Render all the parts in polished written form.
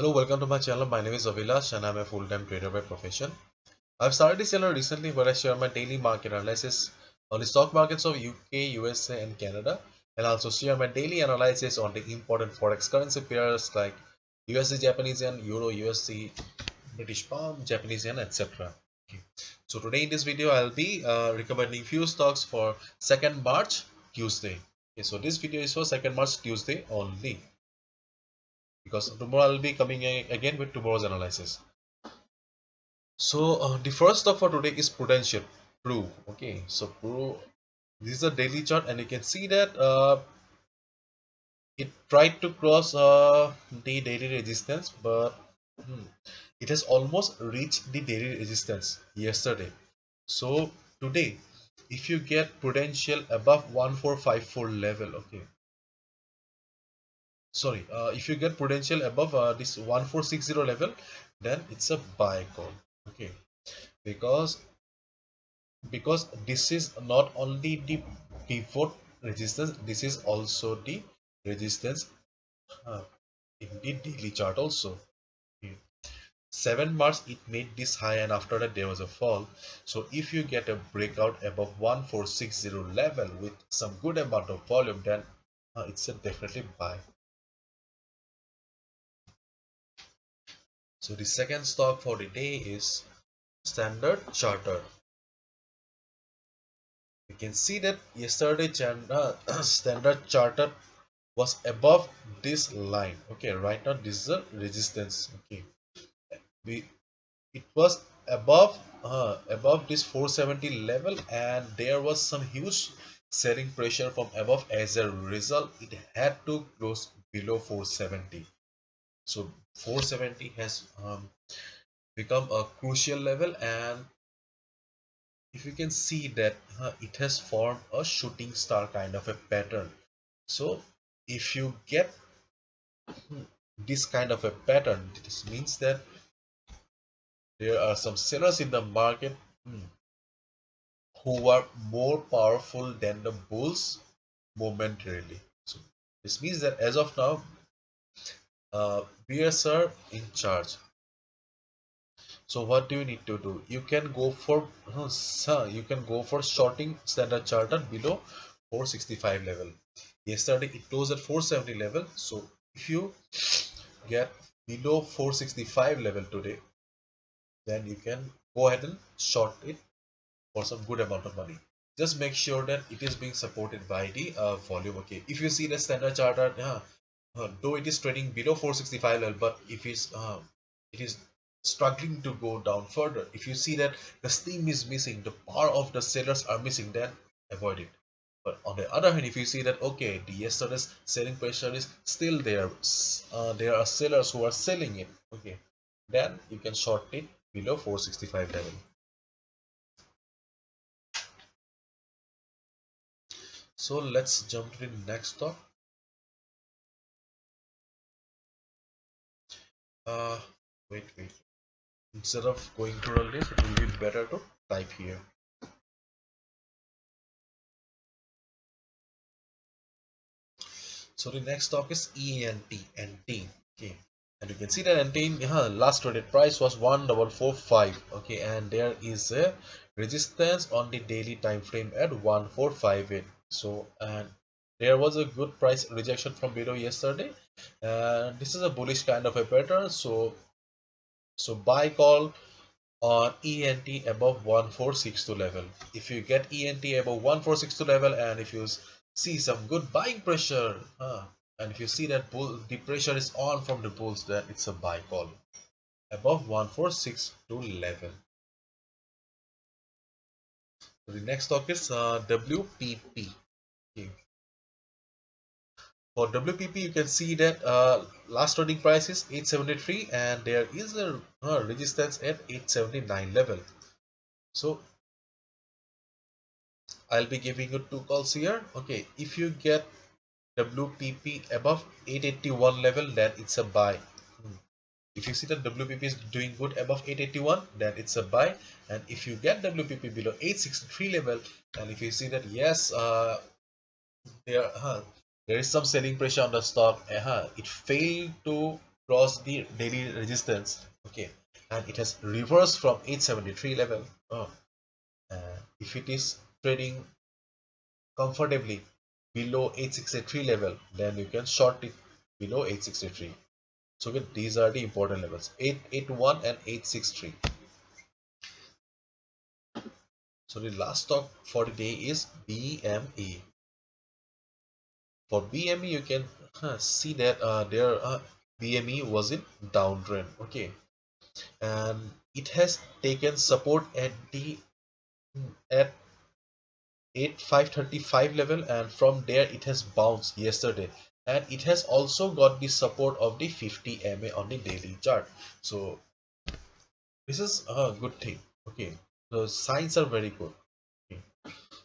Hello, welcome to my channel. My name is Avilash and I'm a full-time trader by profession. I've started this channel recently where I share my daily market analysis on the stock markets of UK, USA and Canada, and also share my daily analysis on the important forex currency pairs like USD, Japanese yen, Euro, USD, British pound, Japanese yen, etc. Okay. So today in this video I'll be recommending few stocks for 2nd March Tuesday. Okay, so this video is for 2nd March Tuesday only, because tomorrow I'll be coming again with tomorrow's analysis. So the first stock for today is Prudential Pro. Okay, so Pro, this is a daily chart, and you can see that it tried to cross the daily resistance, but hmm, it has almost reached the daily resistance yesterday. So today, if you get Prudential above 1454 level, okay, sorry, if you get Prudential above this 1460 level, then it's a buy call. Okay, because this is not only the pivot resistance, this is also the resistance uh, in the daily chart also. Okay. 7 March it made this high, and after that there was a fall. So if you get a breakout above 1460 level with some good amount of volume, then it's a definitely buy. So the second stock for the day is Standard Chartered. You can see that yesterday Standard Chartered was above this line. Okay, right now this is a resistance. Okay, we it was above this 470 level, and there was some huge selling pressure from above. As a result, it had to close below 470. So 470 has become a crucial level, and if you can see that it has formed a shooting star kind of a pattern. So if you get this kind of a pattern, this means that there are some sellers in the market who are more powerful than the bulls momentarily. So this means that as of now, bears are in charge. So what do you need to do? You can go for shorting Standard Chartered below 465 level. Yesterday it closed at 470 level. So if you get below 465 level today, then you can go ahead and short it for some good amount of money. Just make sure that it is being supported by the volume. Okay, if you see the Standard Chartered, though it is trading below 465 level, but if it is struggling to go down further, if you see that the steam is missing, the power of the sellers are missing, then avoid it. But on the other hand, if you see that okay, the yesterday's selling pressure is still there, there are sellers who are selling it, okay, then you can short it below 465 level. So let's jump to the next stock. Uh, wait. Instead of going through all this, it will be better to type here. So the next stock is ENT. Okay, and you can see that NT last traded price was 1445. Okay, and there is a resistance on the daily time frame at 1458. So and there was a good price rejection from below yesterday, and this is a bullish kind of a pattern. So buy call on ENT above 1462 level. If you get ENT above 1462 level, and if you see some good buying pressure, and if you see that the pressure is on from the bulls, then it's a buy call above 1462 level. So the next stock is WPP. Okay. For WPP, you can see that last trading price is 873, and there is a resistance at 879 level. So I'll be giving you two calls here. Okay, if you get WPP above 881 level, then it's a buy. If you see that WPP is doing good above 881, then it's a buy. And if you get WPP below 863 level, and if you see that yes, there there is some selling pressure on the stock, it failed to crossed the daily resistance, okay, and it has reversed from 873 level. If it is trading comfortably below 863 level, then you can short it below 863. So okay, these are the important levels, 881 and 863. So the last stock for the day is BME. For BME, you can see that their BME was in downtrend, okay, and it has taken support at the at 8535 level, and from there it has bounced yesterday, and it has also got the support of the 50 MA on the daily chart. So this is a good thing, okay, the signs are very good, okay.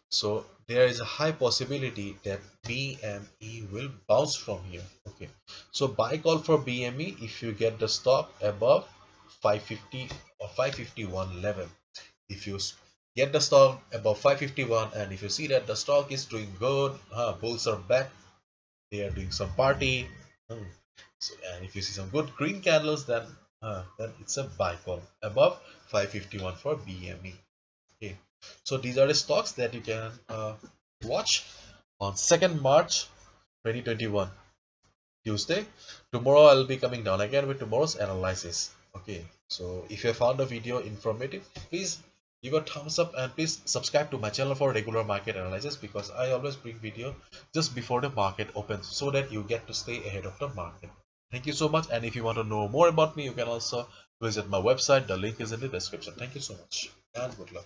So there is a high possibility that BME will bounce from here. Okay. So buy call for BME if you get the stock above 550 or 551 level. If you get the stock above 551 and if you see that the stock is doing good, bulls are back, they are doing some party. So, and if you see some good green candles, then it's a buy call above 551 for BME. Okay, so these are the stocks that you can watch on 2nd March 2021, Tuesday. Tomorrow I'll be coming down again with tomorrow's analysis. Okay, so if you found the video informative, please give a thumbs up and please subscribe to my channel for regular market analysis, because I always bring video just before the market opens so that you get to stay ahead of the market. Thank you so much, and if you want to know more about me, you can also visit my website. The link is in the description. Thank you so much and good luck.